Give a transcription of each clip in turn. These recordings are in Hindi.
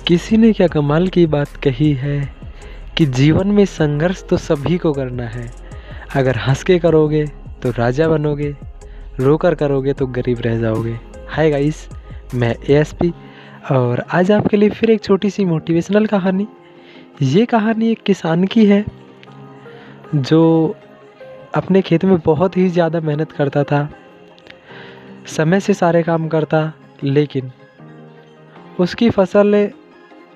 किसी ने क्या कमाल की बात कही है कि जीवन में संघर्ष तो सभी को करना है। अगर हंस के करोगे तो राजा बनोगे, रोकर करोगे तो गरीब रह जाओगे। हाय गाइस, मैं एएसपी और आज आपके लिए फिर एक छोटी सी मोटिवेशनल कहानी। ये कहानी एक किसान की है जो अपने खेत में बहुत ही ज़्यादा मेहनत करता था, समय से सारे काम करता, लेकिन उसकी फसल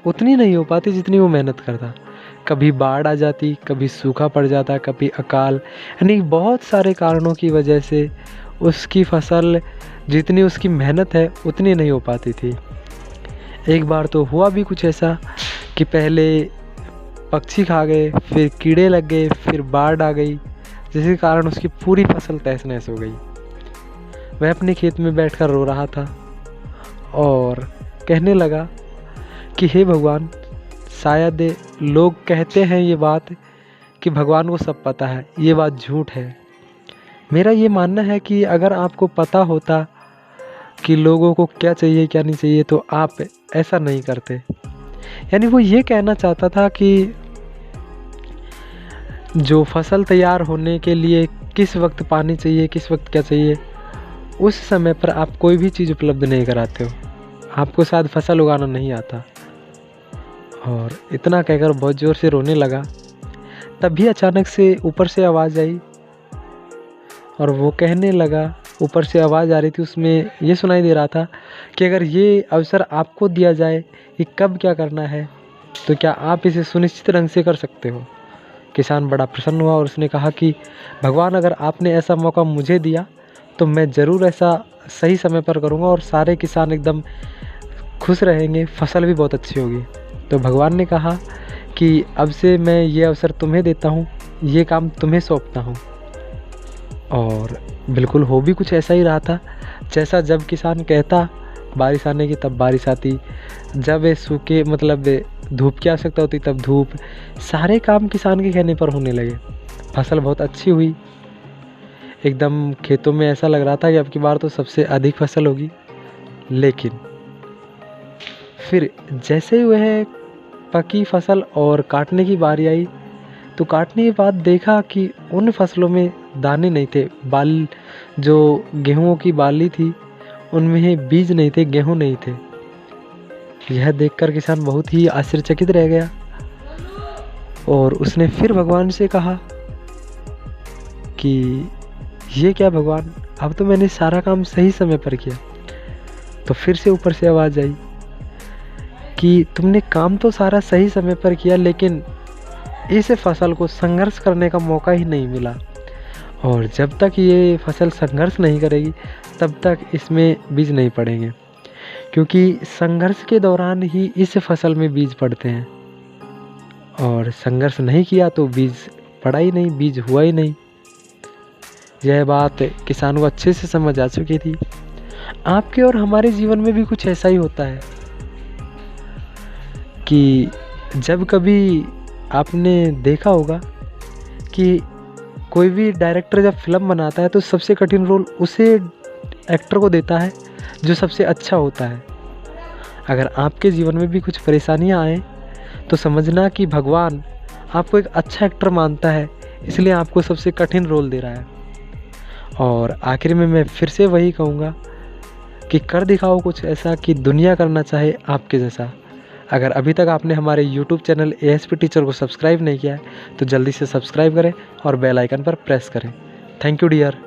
उतनी नहीं हो पाती जितनी वो मेहनत करता। कभी बाढ़ आ जाती, कभी सूखा पड़ जाता, कभी अकाल, यानी बहुत सारे कारणों की वजह से उसकी फसल जितनी उसकी मेहनत है उतनी नहीं हो पाती थी। एक बार तो हुआ भी कुछ ऐसा कि पहले पक्षी खा गए, फिर कीड़े लग गए, फिर बाढ़ आ गई, जिसके कारण उसकी पूरी फसल तहस नहस हो गई। वह अपने खेत में बैठकर रो रहा था और कहने लगा कि हे भगवान, शायद लोग कहते हैं ये बात कि भगवान को सब पता है, ये बात झूठ है। मेरा ये मानना है कि अगर आपको पता होता कि लोगों को क्या चाहिए क्या नहीं चाहिए तो आप ऐसा नहीं करते। यानी वो ये कहना चाहता था कि जो फसल तैयार होने के लिए किस वक्त पानी चाहिए, किस वक्त क्या चाहिए, उस समय पर आप कोई भी चीज़ उपलब्ध नहीं कराते हो। आपको शायद फसल उगाना नहीं आता। और इतना कहकर बहुत ज़ोर से रोने लगा। तभी अचानक से ऊपर से आवाज़ आई और वो कहने लगा, ऊपर से आवाज़ आ रही थी, उसमें ये सुनाई दे रहा था कि अगर ये अवसर आपको दिया जाए कि कब क्या करना है तो क्या आप इसे सुनिश्चित ढंग से कर सकते हो। किसान बड़ा प्रसन्न हुआ और उसने कहा कि भगवान, अगर आपने ऐसा मौका मुझे दिया तो मैं ज़रूर ऐसा सही समय पर करूँगा और सारे किसान एकदम खुश रहेंगे, फसल भी बहुत अच्छी होगी। तो भगवान ने कहा कि अब से मैं ये अवसर तुम्हें देता हूँ, ये काम तुम्हें सौंपता हूँ। और बिल्कुल हो भी कुछ ऐसा ही रहा था, जैसा जब किसान कहता बारिश आने की तब बारिश आती, जब सूखे मतलब धूप की आवश्यकता होती तब धूप, सारे काम किसान के कहने पर होने लगे। फसल बहुत अच्छी हुई, एकदम खेतों में ऐसा लग रहा था कि अब की बार तो सबसे अधिक फसल होगी। लेकिन फिर जैसे ही वह पकी फसल और काटने की बारी आई तो काटने के बाद देखा कि उन फसलों में दाने नहीं थे, बाल जो गेहूं की बाली थी उनमें बीज नहीं थे, गेहूं नहीं थे। यह देखकर किसान बहुत ही आश्चर्यचकित रह गया और उसने फिर भगवान से कहा कि ये क्या भगवान, अब तो मैंने सारा काम सही समय पर किया। तो फिर से ऊपर से आवाज़ आई कि तुमने काम तो सारा सही समय पर किया, लेकिन इस फसल को संघर्ष करने का मौका ही नहीं मिला। और जब तक ये फसल संघर्ष नहीं करेगी तब तक इसमें बीज नहीं पड़ेंगे, क्योंकि संघर्ष के दौरान ही इस फसल में बीज पड़ते हैं। और संघर्ष नहीं किया तो बीज पड़ा ही नहीं, बीज हुआ ही नहीं। यह बात किसान को अच्छे से समझ आ चुकी थी। आपके और हमारे जीवन में भी कुछ ऐसा ही होता है कि जब कभी आपने देखा होगा कि कोई भी डायरेक्टर जब फिल्म बनाता है तो सबसे कठिन रोल उसे एक्टर को देता है जो सबसे अच्छा होता है। अगर आपके जीवन में भी कुछ परेशानियां आए तो समझना कि भगवान आपको एक अच्छा एक्टर मानता है, इसलिए आपको सबसे कठिन रोल दे रहा है। और आखिर में मैं फिर से वही कहूँगा कि कर दिखाओ कुछ ऐसा कि दुनिया करना चाहे आपके जैसा। अगर अभी तक आपने हमारे YouTube चैनल एएसपी टीचर को सब्सक्राइब नहीं किया है तो जल्दी से सब्सक्राइब करें और बेल आइकन पर प्रेस करें। Thank you dear.